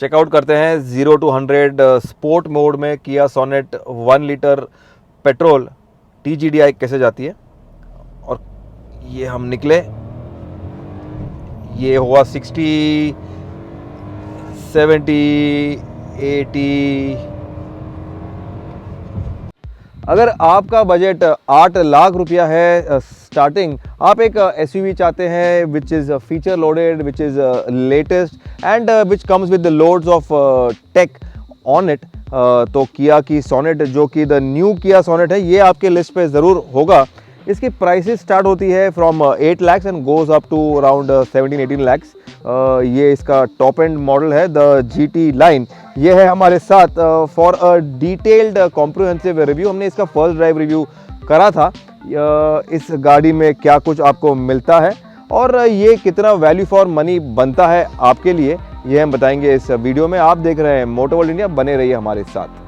Checkout करते हैं 0 to 100 sport mode में किया सोनेट 1 लीटर पेट्रोल TGDI कैसे जाती है। और ये हम निकले, ये हुआ 60, 70, 80। अगर आपका बजट 8 लाख रुपया है स्टार्टिंग, आप एक SUV चाहते हैं which is feature loaded, which is latest and which comes with the loads of tech on it, तो किया की सोनेट जो कि द न्यू किया सोनेट है, ये आपके लिस्ट पे ज़रूर होगा। इसकी प्राइसेस स्टार्ट होती है from 8 lakhs and goes up to around 17-18 lakhs। ये इसका टॉप एंड मॉडल है द GT लाइन। ये है हमारे साथ for a detailed comprehensive review. हमने इसका फर्स्ट ड्राइव रिव्यू करा था। इस गाड़ी में क्या कुछ आपको मिलता है और ये कितना वैल्यू फॉर मनी बनता है आपके लिए, ये हम बताएंगे इस वीडियो में। आप देख रहे हैं मोटर वर्ल्ड इंडिया, बने रहिए हमारे साथ।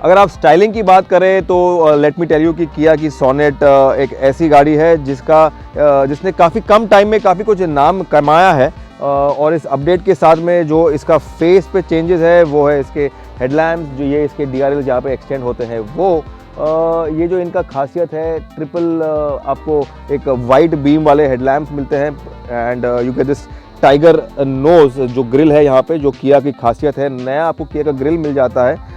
अगर आप स्टाइलिंग की बात करें तो लेट मी टेल यू कि किया की सोनेट एक ऐसी गाड़ी है जिसने काफ़ी कम टाइम में काफ़ी कुछ नाम कमाया है। और इस अपडेट के साथ में जो इसका फेस पे चेंजेस है वो है इसके हेडलैम्प्स, जो ये इसके DRL जहाँ पे एक्सटेंड होते हैं वो। ये जो इनका खासियत है ट्रिपल आपको एक वाइट बीम वाले हेडलैम्प्स मिलते हैं and you get this tiger nose जो ग्रिल है यहाँ पे, जो किया की खासियत है। नया आपको किया का ग्रिल मिल जाता है।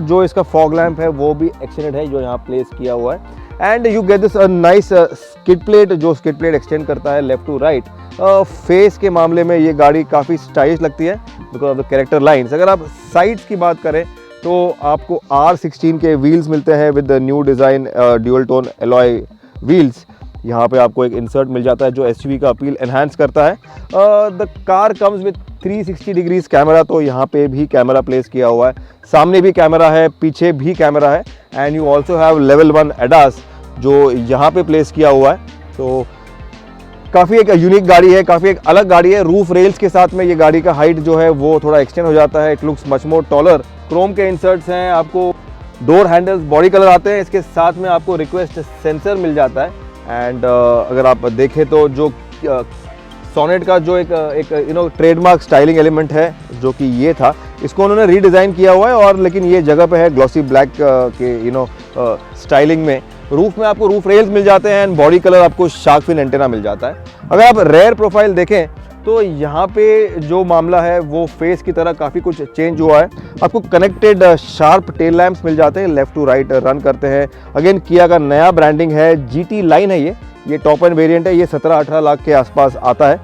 जो इसका फॉग लैम्प है वो भी एक्सटेंडेड है, जो यहाँ प्लेस किया हुआ है। And you get this nice skid plate, जो स्किड प्लेट एक्सटेंड करता है लेफ्ट टू राइट। फेस के मामले में ये गाड़ी काफ़ी स्टाइलिश लगती है because of the character lines. अगर आप साइड्स की बात करें तो आपको R16 के व्हील्स मिलते हैं with the new design dual tone alloy wheels. यहाँ पे आपको एक इंसर्ट मिल जाता है जो SUV का अपील एनहांस करता है। The car comes with 360 degrees camera, तो यहाँ पे भी कैमरा प्लेस किया हुआ है। सामने भी कैमरा है, पीछे भी कैमरा है and you also have level 1 ADAS जो यहाँ पे प्लेस किया हुआ है। तो काफ़ी एक यूनिक गाड़ी है, काफ़ी एक अलग गाड़ी है। रूफ रेल्स के साथ में ये गाड़ी का हाइट जो है वो थोड़ा एक्सटेंड हो जाता है। It looks much more taller. Chrome के इंसर्ट्स हैं, आपको डोर हैंडल्स बॉडी कलर आते हैं। इसके साथ में आपको रिक्वेस्ट सेंसर मिल जाता है एंड अगर आप देखें तो जो सोनेट का जो एक ट्रेडमार्क स्टाइलिंग एलिमेंट है जो कि ये था, इसको उन्होंने रीडिज़ाइन किया हुआ है और लेकिन ये जगह पे है ग्लॉसी ब्लैक के स्टाइलिंग में। रूफ में आपको रूफ रेल्स मिल जाते हैं एंड बॉडी कलर आपको शार्क फिन एंटेना मिल जाता है। अगर आप रेयर प्रोफाइल देखें तो यहाँ पे जो मामला है वो फेस की तरह काफ़ी कुछ चेंज हुआ है। आपको कनेक्टेड शार्प टेल लैंप्स मिल जाते हैं, लेफ्ट टू राइट रन करते हैं। अगेन किया का नया ब्रांडिंग है, GT लाइन है ये टॉप एंड वेरिएंट है। ये 17-18 लाख के आसपास आता है।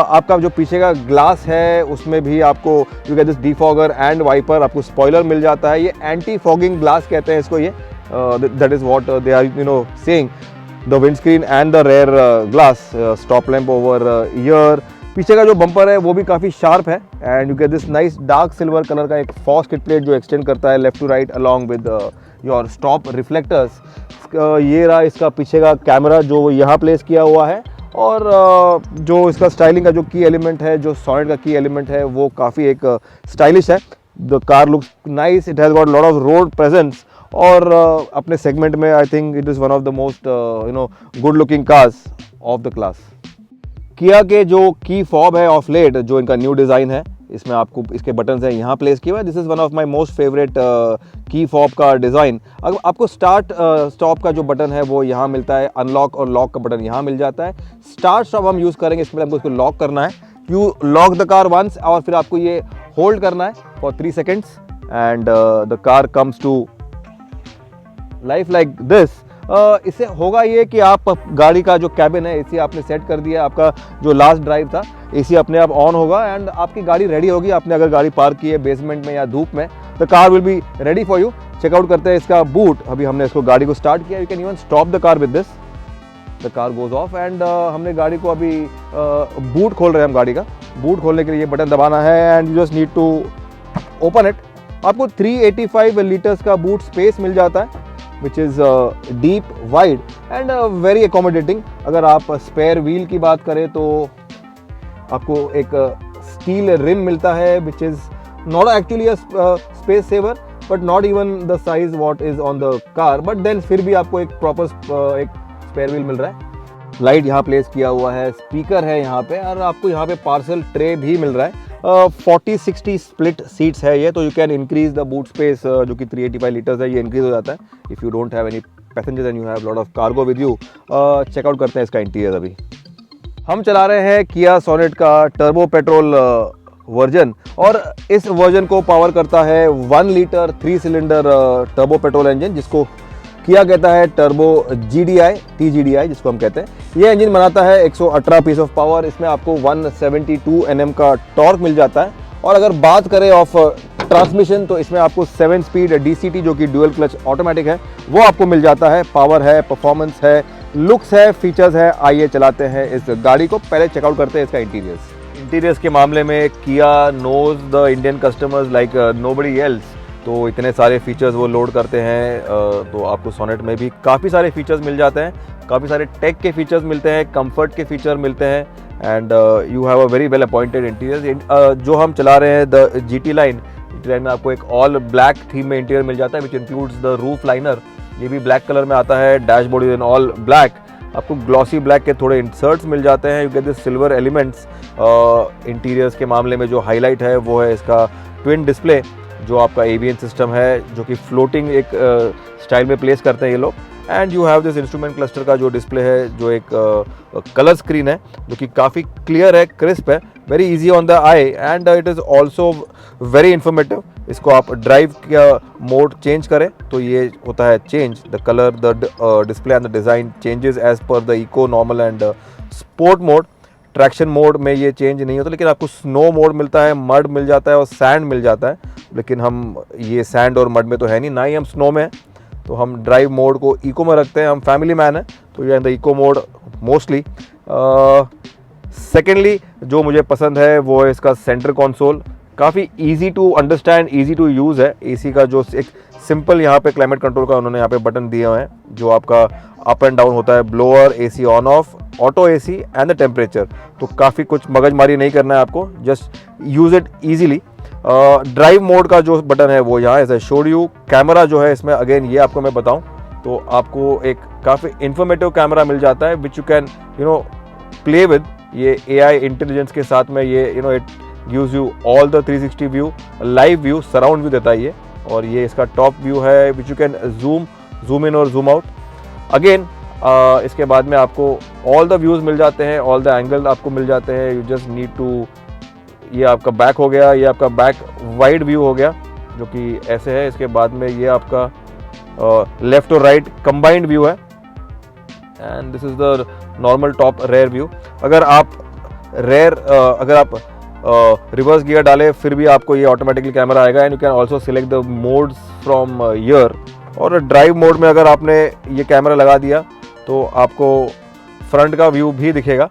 आपका जो पीछे का ग्लास है उसमें भी आपको you get this defogger and wiper, आपको स्पॉइलर मिल जाता है। ये एंटी फॉगिंग ग्लास कहते हैं इसको। ये that is what they are saying, the windscreen and the rear glass, stop lamp over here. पीछे का जो बम्पर है वो भी काफ़ी शार्प है and you get this nice dark silver colour का एक फॉग स्किड प्लेट जो एक्सटेंड करता है left to right along with your stop reflectors. ये रहा इसका पीछे का कैमरा जो यहाँ प्लेस किया हुआ है। और जो इसका स्टाइलिंग का जो की एलिमेंट है, जो सोनेट का की एलिमेंट है, वो काफ़ी एक स्टाइलिश है। The car looks nice, it has got lot of road presence और अपने सेगमेंट में I think it is one of the most good looking cars of the class. किया के जो की फॉब है ऑफ लेट, जो इनका न्यू डिज़ाइन है, इसमें आपको इसके बटन्स हैं यहाँ प्लेस किया हुआ है। This is one of my most favourite key fob का डिज़ाइन। अगर आपको स्टार्ट स्टॉप का जो बटन है वो यहाँ मिलता है, अनलॉक और लॉक का बटन यहाँ मिल जाता है। स्टार्ट स्टॉप हम यूज़ करेंगे, इसमें हमको इसको लॉक करना है। You lock the car once और फिर आपको ये होल्ड करना है for 3 seconds and the car comes to life like this. इससे होगा ये कि आप गाड़ी का जो कैबिन है AC आपने सेट कर दिया, आपका जो लास्ट ड्राइव था AC अपने आप ऑन होगा एंड आपकी गाड़ी रेडी होगी। आपने अगर गाड़ी पार्क की है बेसमेंट में या धूप में, the car will be ready for you. Check out करते हैं इसका बूट। अभी हमने इसको गाड़ी को स्टार्ट किया, you can even stop the car with this, the car goes off and हमने गाड़ी को अभी बूट खोल रहे हैं हम गाड़ी का। बूट खोलने के लिए ये बटन दबाना है and you just need to open it. आपको 385 लीटर्स का बूट स्पेस मिल जाता है which is deep, wide and very accommodating। अगर आप स्पेयर व्हील की बात करें तो आपको एक स्टील रिम मिलता है which is not actually a space saver but not even the size what is on the car, but then फिर भी आपको एक प्रॉपर एक स्पेयर व्हील मिल रहा है। लाइट यहाँ प्लेस किया हुआ है, स्पीकर है यहाँ पे और आपको यहाँ पे पार्सल ट्रे भी मिल रहा है। 40-60 स्प्लिट सीट्स है ये, तो you can increase the boot space जो कि 385 लीटर्स है, ये इंक्रीज हो जाता है if you don't have any passengers and you have lot of cargo with you. Check out करते हैं इसका इंटीरियर। अभी हम चला रहे हैं किया सोनेट का टर्बो पेट्रोल वर्जन, और इस वर्जन को पावर करता है 1 litre 3 cylinder turbo petrol engine, जिसको किया कहता है टर्बो GDI TGDI जिसको हम कहते हैं। ये इंजन बनाता है 118 पीस ऑफ पावर, इसमें आपको 172 Nm का टॉर्क मिल जाता है। और अगर बात करें ऑफ ट्रांसमिशन, तो इसमें आपको 7 स्पीड DCT जो कि ड्यूअल क्लच ऑटोमेटिक है वो आपको मिल जाता है। पावर है, परफॉर्मेंस है, लुक्स है, फीचर्स है। आइए चलाते हैं इस गाड़ी को, पहले चेकआउट करते हैं इसका इंटीरियर्स के मामले में Kia knows the Indian customers like nobody else, तो इतने सारे फीचर्स वो लोड करते हैं। तो आपको सोनेट में भी काफ़ी सारे फीचर्स मिल जाते हैं, काफ़ी सारे टेक के फीचर्स मिलते हैं, कंफर्ट के फीचर मिलते हैं, and you have a very well appointed interior. जो हम चला रहे हैं द GT लाइन में आपको एक ऑल ब्लैक थीम में इंटीरियर मिल जाता है which includes the roof liner, ये भी ब्लैक कलर में आता है। Dashboard is in all black, आपको ग्लॉसी ब्लैक के थोड़े इंसर्ट्स मिल जाते हैं। You get this silver elements. Interiors के मामले में जो हाईलाइट है वो है इसका ट्विन डिस्प्ले, जो आपका ABS सिस्टम है जो कि फ्लोटिंग एक स्टाइल में प्लेस करते हैं ये लोग। And you have this instrument cluster का जो डिस्प्ले है, जो एक कलर स्क्रीन है जो कि काफ़ी क्लियर है, क्रिस्प है, very easy on the I, and it is also very informative. इसको आप ड्राइव का मोड चेंज करें तो ये होता है change the colour, the display and the design changes as per the eco, normal and sport mode. Traction mode में ये चेंज नहीं होता, लेकिन आपको स्नो मोड मिलता है, मड मिल जाता है और सैंड मिल जाता है। लेकिन हम ये सैंड और मड में तो है नहीं, ना ही हम स्नो में हैं, तो हम ड्राइव मोड को इको में रखते हैं। हम फैमिली मैन है तो ये in the eco mode mostly. Secondly जो मुझे पसंद है वो है इसका सेंटर कंसोल, काफ़ी easy to understand, easy to use है। AC का जो एक सिंपल यहाँ पे क्लाइमेट कंट्रोल का उन्होंने यहाँ पे बटन दिए हुए हैं, जो आपका अप एंड डाउन होता है, blower, AC on off, auto AC and the temperature. तो काफ़ी कुछ मगजमारी नहीं करना है आपको, just use it easily. Drive mode का जो बटन है वो यहाँ as I showed you. Camera जो है इसमें अगेन ये आपको मैं बताऊँ तो आपको एक काफ़ी इन्फॉर्मेटिव कैमरा मिल जाता है which you can play with. ये AI इंटेलिजेंस के साथ में ये it gives you all the 360 view, live view, surround view देता है ये। और ये इसका टॉप व्यू है which you can zoom in और जूम आउट। अगेन इसके बाद में आपको ऑल द व्यूज़ मिल जाते हैं, ऑल द एंगल आपको मिल जाते हैं। यू जस्ट नीड टू, ये आपका बैक हो गया, ये आपका बैक वाइड व्यू हो गया जो कि ऐसे है। इसके बाद में ये आपका लेफ्ट और राइट कंबाइंड व्यू है, and this is the normal top rear view. अगर आप रिवर्स गियर डाले फिर भी आपको ये ऑटोमेटिकली कैमरा आएगा, and you can also select the modes from year. और ड्राइव मोड में अगर आपने ये कैमरा लगा दिया तो आपको फ्रंट का व्यू भी दिखेगा,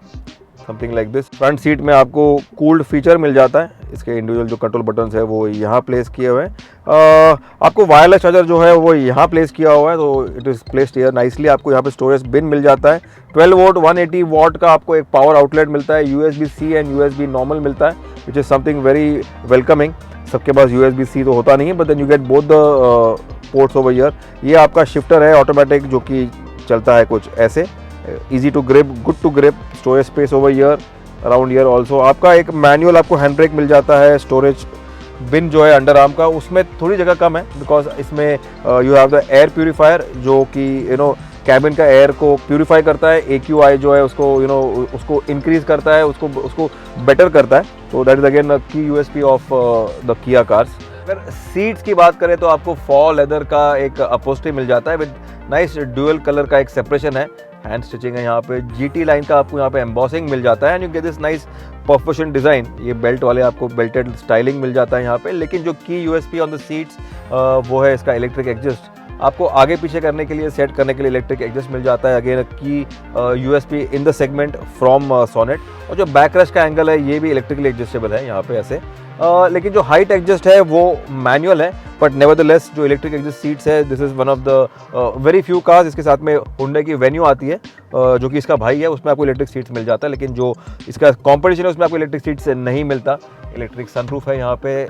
something like this. Front seat में आपको कूल्ड फीचर मिल जाता है, इसके इंडिविजुअल जो कंट्रोल बटन्स है वो यहाँ प्लेस किए हुए हैं। आपको वायरलेस चार्जर जो है वो यहाँ प्लेस किया हुआ है, तो it is placed here nicely. आपको यहाँ पे स्टोरेज बिन मिल जाता है, 12 वोल्ट 180 वॉट का आपको एक पावर आउटलेट मिलता है। USB-C एंड USB नॉर्मल मिलता है which is something very welcoming. सबके पास USB-C तो होता नहीं है, but then you get both the ports over here. ये आपका शिफ्टर है ऑटोमेटिक जो कि चलता है कुछ ऐसे, easy to grip, good to grip, storage space over here, around here also. आपका एक मैनुअल आपको हैंड ब्रेक मिल जाता है। स्टोरेज बिन जो है अंडर आर्म का, उसमें थोड़ी जगह कम है बिकॉज इसमें you have the air purifier जो कि कैबिन का एयर को प्यूरीफाई करता है। AQI जो है उसको उसको इंक्रीज करता है, उसको बेटर करता है। तो that is again key USP of the किया कार्स। अगर सीट्स की बात करें तो आपको फॉल लेदर का एक अपहोल्स्ट्री मिल जाता है विद नाइस ड्यूअल कलर का एक सेपरेशन है, हैंड स्टिचिंग है यहाँ पे। GT लाइन का आपको यहाँ पे एम्बॉसिंग मिल जाता है, and you get this nice perfection design. ये बेल्ट वाले आपको बेल्टेड स्टाइलिंग मिल जाता है यहाँ पे। लेकिन जो की USP ऑन द सीट्स वो है इसका इलेक्ट्रिक एग्जस्ट। आपको आगे पीछे करने के लिए, सेट करने के लिए इलेक्ट्रिक एग्जस्ट मिल जाता है। Again key USP in the segment from Sonet. और जो बैक रेस्ट का एंगल है ये भी इलेक्ट्रिकली एडजस्टेबल है यहाँ पे ऐसे। लेकिन जो हाइट एडजस्ट है वो मैनुअल है, बट नेवरदलेस जो इलेक्ट्रिक एग्जस्ट सीट्स है, this is one of the very few cars. इसके साथ में हुंडई की वेन्यू आती है जो कि इसका भाई है, उसमें आपको इलेक्ट्रिक सीट्स मिल जाता है। लेकिन जो इसका कॉम्पिटिशन है उसमें आपको इलेक्ट्रिक सीट्स नहीं मिलता। इलेक्ट्रिक सनरूफ है यहाँ पे,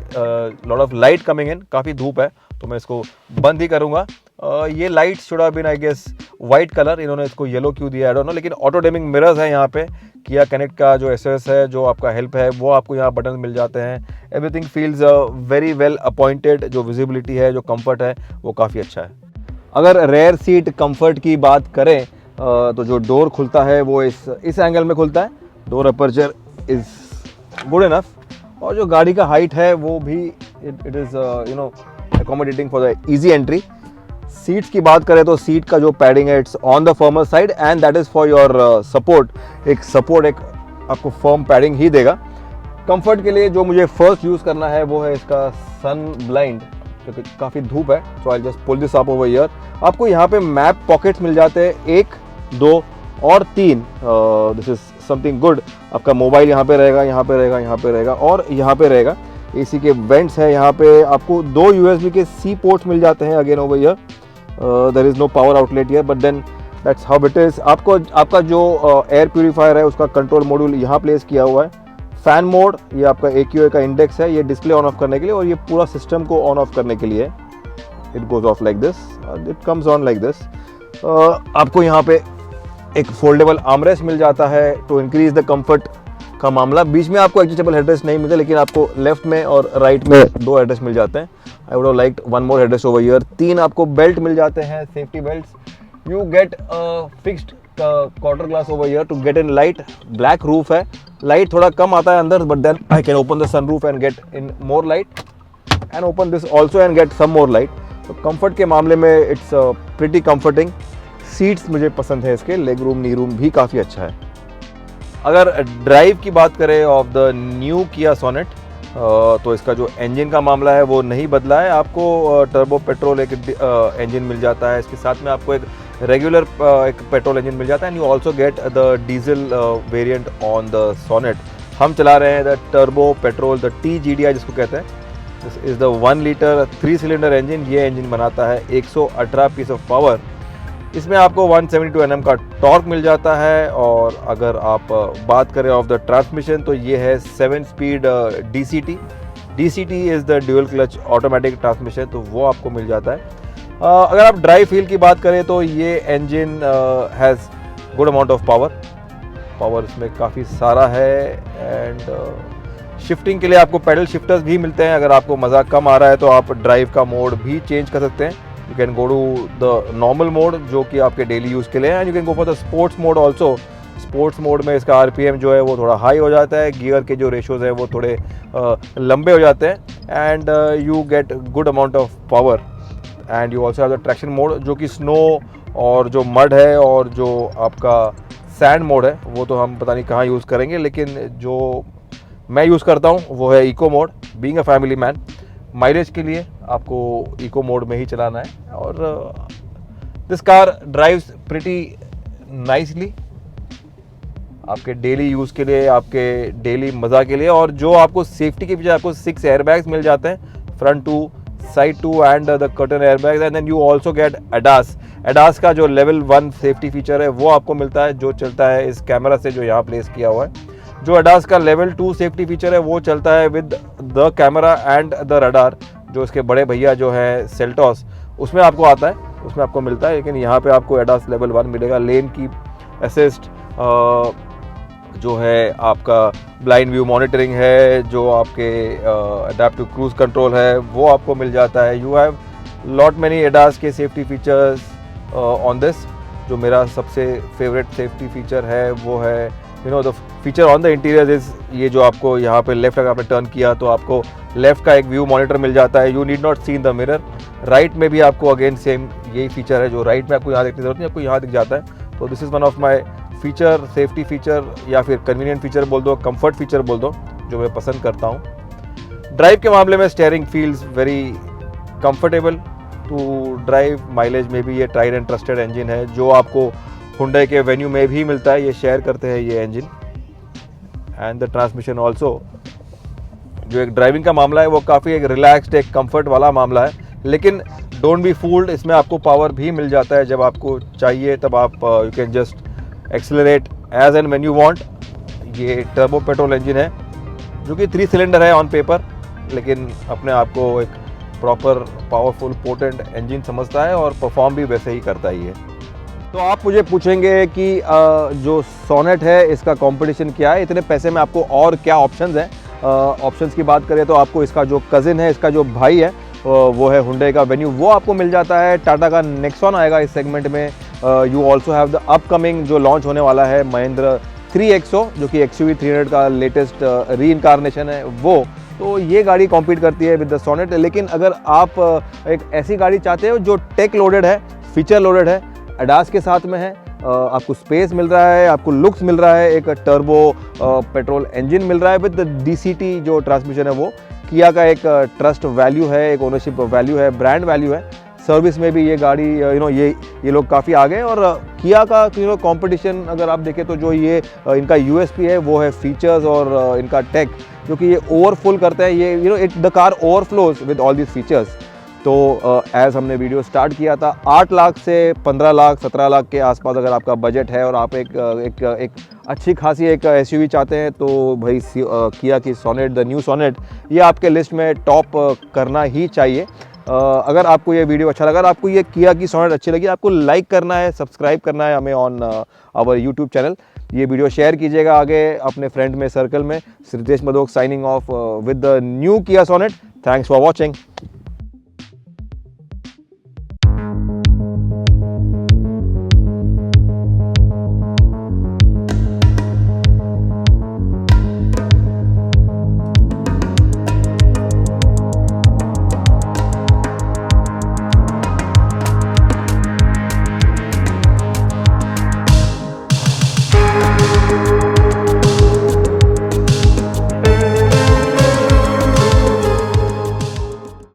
lot of light coming in, काफ़ी धूप है तो मैं इसको बंद ही करूँगा। ये light should have been I guess white colour, इन्होंने इसको येलो क्यों दिया आई डोंट नो, लेकिन ऑटो डिमिंग मिरर्स है यहाँ पे। किया कनेक्ट का जो एसओएस है, जो आपका हेल्प है, वो आपको यहाँ बटन मिल जाते हैं। Everything feels very well appointed, जो विजिबिलिटी है, जो कंफर्ट है, वो काफ़ी अच्छा है। अगर रेयर सीट कंफर्ट की बात करें तो जो डोर खुलता है वो इस एंगल में खुलता है। Door aperture is good enough, और जो गाड़ी का हाइट है वो भी it is accommodating for the easy entry. Seats की बात करें तो सीट का जो पैडिंग है it's on the firmer side and that is for your support. एक आपको फर्म पैडिंग ही देगा। कंफर्ट के लिए जो मुझे फर्स्ट यूज़ करना है वो है इसका सन ब्लाइंड, क्योंकि काफ़ी धूप है। So I just pull this up over here. आपको यहाँ पे मैप पॉकेट्स मिल जाते हैं 1, 2 और 3। This is something good. आपका मोबाइल यहाँ पे रहेगा, यहाँ पे रहेगा, यहाँ पे रहेगा और यहाँ पे रहेगा। एसी के वेंट्स है यहाँ पे। आपको 2 USB के C पोर्ट्स मिल जाते हैं again over here. There is no power outlet here but then that's how it is. आपका जो एयर प्यूरीफायर है उसका कंट्रोल मॉड्यूल यहाँ प्लेस किया हुआ है। फैन मोड, ये आपका AQA का इंडेक्स है, ये डिस्प्ले ऑन ऑफ करने के लिए, और ये पूरा सिस्टम को ऑन ऑफ करने के लिए। It goes off like this, it comes on like this. आपको यहाँ पे एक फोल्डेबल आर्मरेस्ट मिल जाता है टू इंक्रीज द कंफर्ट का मामला। बीच में आपको एडजस्टेबल हेडरेस्ट नहीं मिलता, लेकिन आपको लेफ्ट में और राइट में 2 हेडरेस्ट मिल जाते हैं। I would have liked 1 more headrest over here. 3 आपको बेल्ट मिल जाते हैं, safety belts. You get fixed quarter glass over here to get in light. Black roof है, लाइट थोड़ा कम आता है अंदर, but then I can open the sunroof and get in more light and open this also and get some more light. तो comfort के मामले में इट्स प्रिटी कंफर्टिंग। सीट्स मुझे पसंद है इसके, लेग रूम, नी रूम भी काफ़ी अच्छा है। अगर ड्राइव की बात करें of the new Kia sonnet, तो इसका जो इंजन का मामला है वो नहीं बदला है। आपको टर्बो पेट्रोल एक इंजन मिल जाता है, इसके साथ में आपको एक रेगुलर एक पेट्रोल इंजन मिल जाता है, and you also get the diesel variant on the Sonet. हम चला रहे हैं the turbo petrol, the TGDI जिसको कहते हैं। This is the 1 litre 3 cylinder engine. ये इंजन बनाता है 118 पीस ऑफ पावर। इसमें आपको 172 Nm का टॉर्क मिल जाता है। और अगर आप बात करें ऑफ द ट्रांसमिशन, तो ये है 7 speed DCT। DCT is the dual clutch automatic transmission, तो वो आपको मिल जाता है। अगर आप ड्राइव फील की बात करें तो ये engine has good amount of power इसमें काफ़ी सारा है। एंड शिफ्टिंग के लिए आपको पैडल शिफ्टर्स भी मिलते हैं। अगर आपको मज़ा कम आ रहा है तो आप ड्राइव का मोड भी चेंज कर सकते हैं। You can go to the normal mode जो कि आपके डेली यूज़ के लिए है, and you can go for the sports mode also. Sports mode में इसका RPM जो है वो थोड़ा हाई हो जाता है, गियर के जो रेशोज़ हैं वो थोड़े लंबे हो जाते हैं, and you get good amount of power. And you also have the traction mode जो कि स्नो और जो मड है और जो आपका सैंड मोड है वो तो हम पता नहीं कहाँ यूज़ करेंगे, लेकिन जो मैं यूज़ करता हूँ वो है eco mode. Being a family man, mileage के लिए आपको इको मोड में ही चलाना है। और this car drives pretty nicely आपके डेली यूज़ के लिए, आपके डेली मज़ा के लिए। और जो आपको सेफ्टी के पीछे आपको 6 एयरबैग्स मिल जाते हैं, front 2, side 2 and the curtain airbags. And then you also get ADAS का जो लेवल 1 सेफ्टी फीचर है वो आपको मिलता है, जो चलता है इस कैमरा से जो यहाँ प्लेस किया हुआ है। जो ADAS का लेवल 2 सेफ्टी फीचर है वो चलता है with the camera and the radar, जो इसके बड़े भैया जो है सेल्टॉस, उसमें आपको आता है, उसमें आपको मिलता है। लेकिन यहाँ पे आपको ADAS लेवल 1 मिलेगा। लेन की असिस्ट, जो है आपका ब्लाइंड व्यू मॉनिटरिंग है, जो आपके अडेप्टिव क्रूज कंट्रोल है वो आपको मिल जाता है। You have lot many ADAS के सेफ्टी फीचर्स ऑन दिस। जो मेरा सबसे फेवरेट सेफ्टी फीचर है वो है the feature on the interior is ये जो आपको यहाँ पे लेफ्ट अगर आपने टर्न किया तो आपको लेफ्ट का एक व्यू मॉनिटर मिल जाता है। You need not see in the mirror. Right में भी आपको अगेन सेम यही फीचर है, जो राइट में आपको यहाँ देखने की जरूरत नहीं, आपको यहाँ दिख जाता है। तो this is one of my feature, safety feature या फिर कन्वीनियंट फीचर बोल दो, कंफर्ट फीचर बोल दो, जो मैं पसंद करता हूँ। ड्राइव के मामले में steering feels very comfortable to drive. Mileage में भी ये ट्राइड एंड ट्रस्टेड इंजन है, जो आपको हुंडई के वेन्यू में भी मिलता है, ये शेयर करते हैं ये engine. And the transmission also, जो एक ड्राइविंग का मामला है वो काफ़ी एक रिलैक्स्ड, एक कंफर्ट वाला मामला है। लेकिन डोंट बी फूल्ड, इसमें आपको पावर भी मिल जाता है जब आपको चाहिए, तब आप you can just accelerate as and when you want. ये टर्बो पेट्रोल इंजन है जो कि 3 सिलेंडर है ऑन पेपर, लेकिन अपने आप को एक प्रॉपर पावरफुल पोटेंट इंजन समझता है और परफॉर्म भी वैसे ही करता ही है। तो आप मुझे पूछेंगे कि जो सोनेट है इसका कंपटीशन क्या है, इतने पैसे में आपको और क्या ऑप्शंस हैं। ऑप्शंस की बात करें तो आपको इसका जो कज़िन है, इसका जो भाई है वो है हुंडई का वेन्यू, वो आपको मिल जाता है। टाटा का नेक्सॉन आएगा इस सेगमेंट में। You also have the upcoming जो लॉन्च होने वाला है महिंद्रा 3XO, जो कि XUV 300 का लेटेस्ट री इनकारनेशन है वो। तो ये गाड़ी कॉम्पीट करती है विद द सोनेट। लेकिन अगर आप एक ऐसी गाड़ी चाहते हो जो टेक लोडेड है, फीचर लोडेड है, एडास के साथ में है, आपको स्पेस मिल रहा है, आपको लुक्स मिल रहा है, एक टर्बो पेट्रोल इंजन मिल रहा है विद DCT जो ट्रांसमिशन है वो, किया का एक ट्रस्ट वैल्यू है, एक ओनरशिप वैल्यू है, ब्रांड वैल्यू है। सर्विस में भी ये गाड़ी ये लोग काफ़ी आगे हैं। और किया का कंपटीशन अगर आप देखें तो जो ये इनका USP है वो है फीचर्स और इनका टेक, जो कि ये ओवरफुल करते हैं। ये the car overflows with all this features. तो एज़ हमने वीडियो स्टार्ट किया था 8 लाख से 15 लाख 17 लाख के आसपास अगर आपका बजट है और आप एक अच्छी खासी एक SUV चाहते हैं तो भाई किया की सोनेट, द न्यू सोनेट, ये आपके लिस्ट में टॉप करना ही चाहिए। अगर आपको ये वीडियो अच्छा लगा, अगर आपको ये किया की सोनेट अच्छी लगी, आपको लाइक करना है, सब्सक्राइब करना है हमें ऑन आवर यूट्यूब चैनल। ये वीडियो शेयर कीजिएगा आगे अपने फ्रेंड में, सर्कल में। Ritesh Madhok signing off with the new Kia Sonet. Thanks for watching.